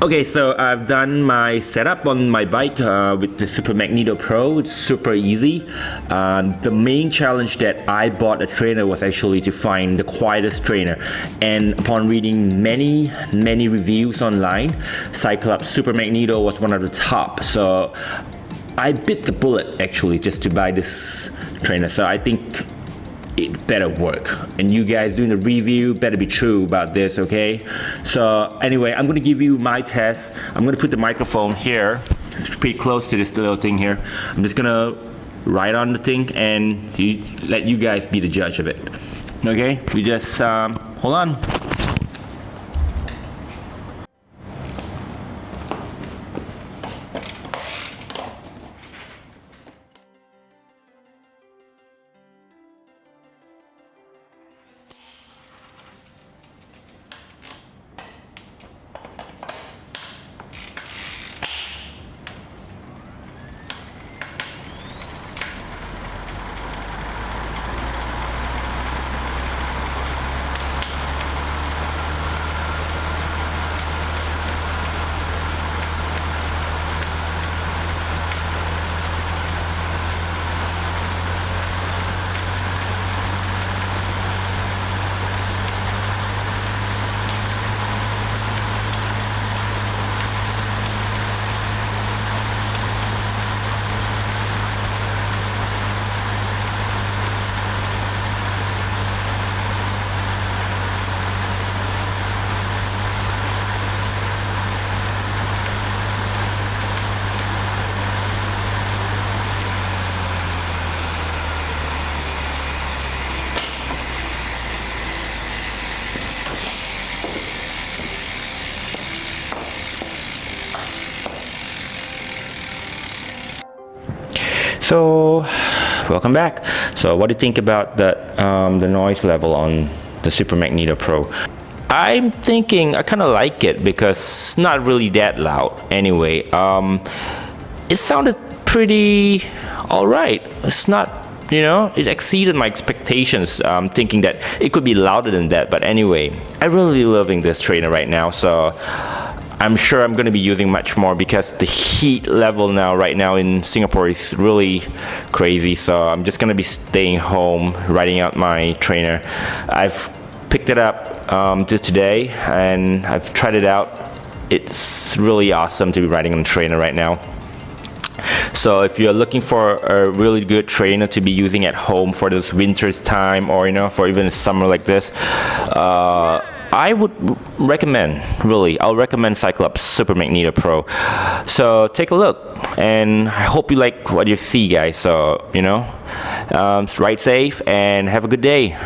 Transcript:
Okay, so I've done my setup on my bike with the SuperMagneto Pro. It's super easy. The main challenge that I bought a trainer was actually to find the quietest trainer. And upon reading many reviews online, CycleOps SuperMagneto was one of the top. So I bit the bullet actually just to buy this trainer. So I think it better work, and you guys doing the review better be true about this, okay? So anyway, I'm gonna give you my test. I'm gonna put the microphone here. It's pretty close to this little thing here. I'm just gonna write on the thing and let you guys be the judge of it. Okay, we just hold on. So, welcome back. So, what do you think about the noise level on the SuperMagneto Pro? I'm thinking I kind of like it because it's not really that loud. Anyway, it sounded pretty alright. It's not, it exceeded my expectations. Thinking that it could be louder than that. But anyway, I'm really loving this trainer right now. So I'm sure I'm going to be using much more because the heat level right now in Singapore is really crazy. So I'm just going to be staying home, riding out my trainer. I've picked it up just today and I've tried it out. It's really awesome to be riding on a trainer right now. So if you're looking for a really good trainer to be using at home for this winter's time, or for even a summer like this, I would recommend, I'll recommend CycleOps SuperMagneto Pro. So take a look, and I hope you like what you see, guys. So ride safe and have a good day.